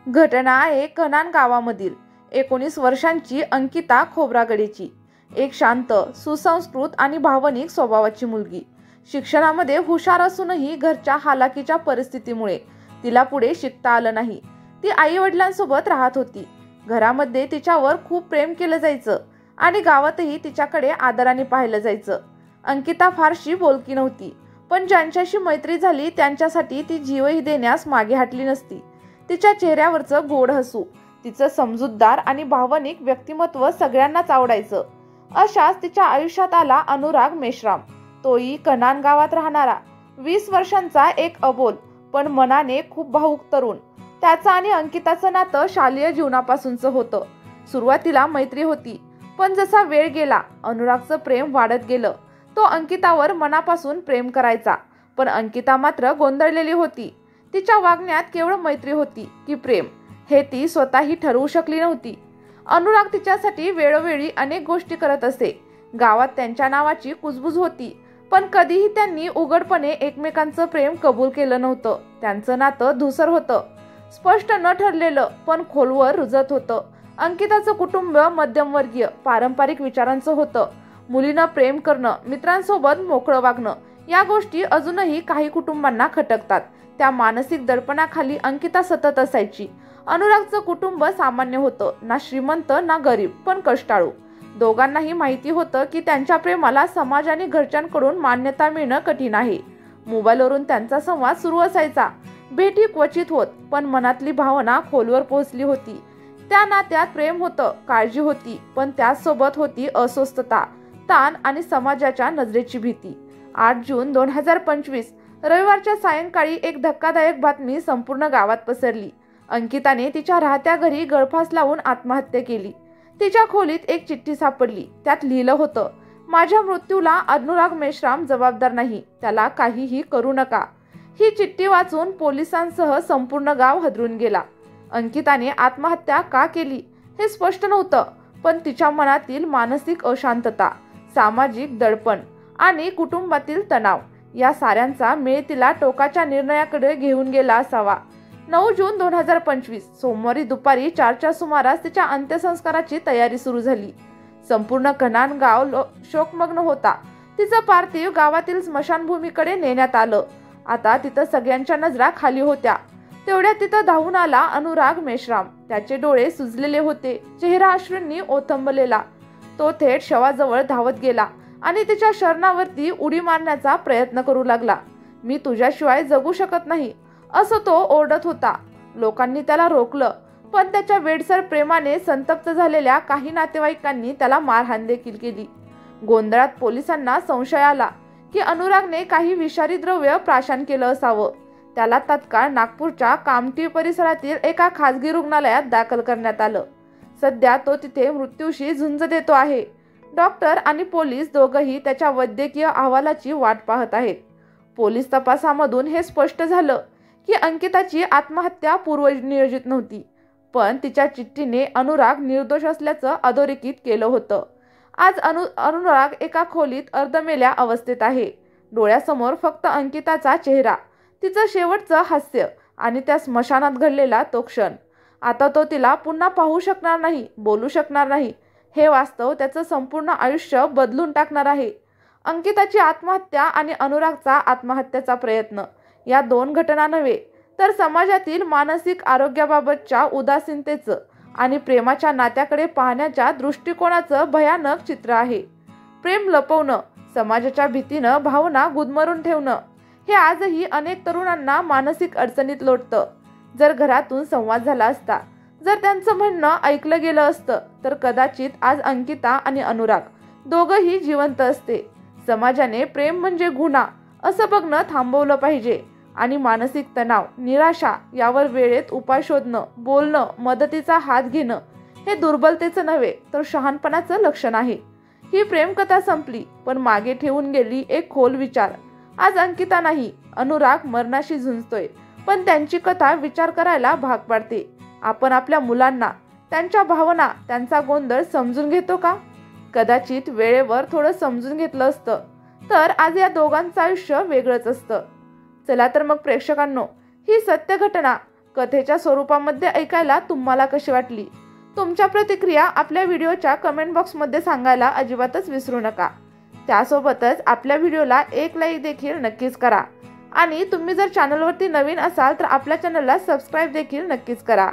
घटना आहे कनान गावामधील 19 वर्षांची अंकिता खोब्रागडेची. एक शांत, सुसंस्कृत आणि भावनिक स्वभावाची मुलगी. शिक्षणामध्ये हुशार असूनही घरच्या हालाकीच्या परिस्थितीमुळे तिला पुढे शिकता आलं नाही. ती आई वडिलांसोबत राहत होती. घरामध्ये तिच्यावर खूप प्रेम केलं जायचं आणि गावातही तिच्याकडे आदराने पाहिलं जायचं. अंकिता फारशी बोलकी नव्हती, पण ज्यांच्याशी मैत्री झाली त्यांच्यासाठी ती जीवही देण्यास मागे हटली नसती. तिच्या चेहऱ्यावरचं गोड हसू, तिचं समजूतदार आणि भावनिक व्यक्तिमत्व सगळ्यांनाच आवडायचं. अशाच तिच्या आयुष्यात आला अनुराग मेश्राम. तोही कनान गावात राहणारा 20 वर्षांचा एक अबोल पण मनाने खूप भावुक तरुण. त्याचं आणि अंकिताचं नातं शालेय जीवनापासूनचं होतं. सुरुवातीला मैत्री होती, पण जसा वेळ गेला अनुरागचं प्रेम वाढत गेलं. तो अंकितावर मनापासून प्रेम करायचा, पण अंकिता मात्र गोंधळलेली होती. तिच्या वागण्यात केवळ मैत्री होती की प्रेम हे ती स्वतःही ठरवू शकली नव्हती. अनुराग तिच्यासाठी वेळोवेळी अनेक गोष्टी करत असे. गावात त्यांच्या नावाची कुजबुज होती, पण कधीही त्यांनी उघडपणे एकमेकांचं प्रेम कबूल केलं नव्हतं. त्यांचं नातं धुसर होतं, स्पष्ट न ठरलेलं पण खोलवर रुजत होतं. अंकिताचं कुटुंब मध्यमवर्गीय पारंपरिक विचारांचं होतं. मुलीनं प्रेम करणं, मित्रांसोबत मोकळं वागणं या गोष्टी अजूनही काही कुटुंबांना खटकतात. त्या मानसिक दडपणाखाली अंकिता सतत असायची. अनुरागचं कुटुंब सामान्य होतं, ना श्रीमंत ना गरीब, पण कष्टाळू. दोघांनाही माहिती होतं की त्यांच्या प्रेमाला समाज आणि घरच्यांकडून मान्यता मिळणं कठीण आहे. मोबाईलवरून त्यांचा संवाद सुरू असायचा. भेटी क्वचित होत, पण मनातली भावना खोलवर पोहोचली होती. त्या नात्यात प्रेम होतं, काळजी होती, पण त्याचसोबत होती अस्वस्थता, ताण आणि समाजाच्या नजरेची भीती. 8 जून 2025 रविवारच्या सायंकाळी एक धक्कादायक बातमी संपूर्ण गावात पसरली. अंकिताने तिच्या राहत्या घरी गळफास लावून आत्महत्या केली. तिच्या खोलीत एक चिठ्ठी सापडली. त्यात लिहिलं होतं, माझ्या मृत्यूला अनुराग मेश्राम जबाबदार नाही, त्याला काहीही करू नका. ही चिठ्ठी वाचून पोलिसांसह संपूर्ण गाव हादरून गेला. अंकिताने आत्महत्या का केली हे स्पष्ट नव्हतं, पण तिच्या मनातील मानसिक अशांतता, सामाजिक दडपण आणि कुटुंबातील तणाव या साऱ्यांचा मेळ तिला टोकाच्या निर्णयाकडे घेऊन गेला असावा. 9 जून 2025 सोमवारी दुपारी 4च्या सुमारास तिच्या अंत्यसंस्काराची तयारी सुरू झाली. संपूर्ण कनान गाव शोकमग्न होता. तिचं पार्थिव गावातील स्मशानभूमीकडे नेण्यात आलं. आता तिथं सगळ्यांच्या नजरा खाली होत्या. तेवढ्या तिथं धावून आला अनुराग मेश्राम. त्याचे डोळे सुजलेले होते, चेहरा अश्रूंनी ओथंबलेला. तो थेट शवाजवळ धावत गेला आणि तिच्या शरणावरती उडी मारण्याचा प्रयत्न करू लागला. मी तुझ्याशिवाय जगू शकत नाही असं तो ओरडत होता. लोकांनी त्याला रोखलं, पण त्याच्या वेडसर प्रेमाने संतप्त झालेल्या काही नातेवाईकांनी त्याला मारहाण देखील केली. गोंधळात पोलिसांना संशय आला की अनुरागने काही विषारी द्रव्य प्राशन केलं असावं. त्याला तत्काळ नागपूरच्या कामठी परिसरातील एका खासगी रुग्णालयात दाखल करण्यात आलं. सध्या तो तिथे मृत्यूशी झुंज देतो आहे. डॉक्टर आणि पोलीस दोघंही त्याच्या वैद्यकीय अहवालाची वाट पाहत आहेत. पोलीस तपासामधून हे स्पष्ट झालं की अंकिताची आत्महत्या पूर्वनियोजित नव्हती, पण तिच्या चिठ्ठीने अनुराग निर्दोष असल्याचं अधोरेखित केलं होतं. आज अनुराग एका खोलीत अर्धमेल्या अवस्थेत आहे. डोळ्यासमोर फक्त अंकिताचा चेहरा, तिचं शेवटचं हास्य आणि त्या स्मशानात घडलेला तो क्षण. आता तो तिला पुन्हा पाहू शकणार नाही, बोलू शकणार नाही. हे वास्तव त्याचं संपूर्ण आयुष्य बदलून टाकणार आहे. अंकिताची आत्महत्या आणि अनुरागचा आत्महत्येचा प्रयत्न या 2 घटना नव्हे, तर समाजातील मानसिक आरोग्याबाबतच्या उदासीनतेचं आणि प्रेमाच्या नात्याकडे पाहण्याच्या दृष्टिकोनाचं भयानक चित्र आहे. प्रेम लपवणं, समाजाच्या भीतीनं भावना गुदमरून ठेवणं हे आजही अनेक तरुणांना मानसिक अडचणीत लोटतं. जर घरातून संवाद झाला असता, जर त्यांचं म्हणणं ऐकलं गेलं असतं, तर कदाचित आज अंकिता आणि अनुराग दोघंही जिवंत असते. समाजाने प्रेम म्हणजे गुन्हा असं बघणं थांबवलं पाहिजे आणि मानसिक तणाव, निराशा यावर वेळेत उपाय शोधणं, बोलणं, मदतीचा हात घेणं हे दुर्बलतेचं नव्हे, तर शहाणपणाचं लक्षण आहे. ही प्रेमकथा संपली, पण मागे ठेवून गेली एक खोल विचार. आज अंकिता नाही, अनुराग मरणाशी झुंजतोय, पण त्यांची कथा विचार करायला भाग पाडते. आपण आपल्या मुलांना, त्यांच्या भावना, त्यांचा गोंधळ समजून घेतो का? कदाचित वेळेवर थोडं समजून घेतलं असतं तर आज या दोघांचं आयुष्य वेगळंच असतं. चला तर मग प्रेक्षकांनो, ही सत्य घटना कथेच्या स्वरूपामध्ये ऐकायला तुम्हाला कशी वाटली? तुमच्या प्रतिक्रिया आपल्या व्हिडिओच्या कमेंट बॉक्समध्ये सांगायला अजिबातच विसरू नका. त्यासोबतच आपल्या व्हिडिओला एक लाईक देखील नक्कीच करा आणि तुम्ही जर चॅनलवरती नवीन असाल तर आपल्या चॅनलला सबस्क्राईब देखील नक्कीच करा.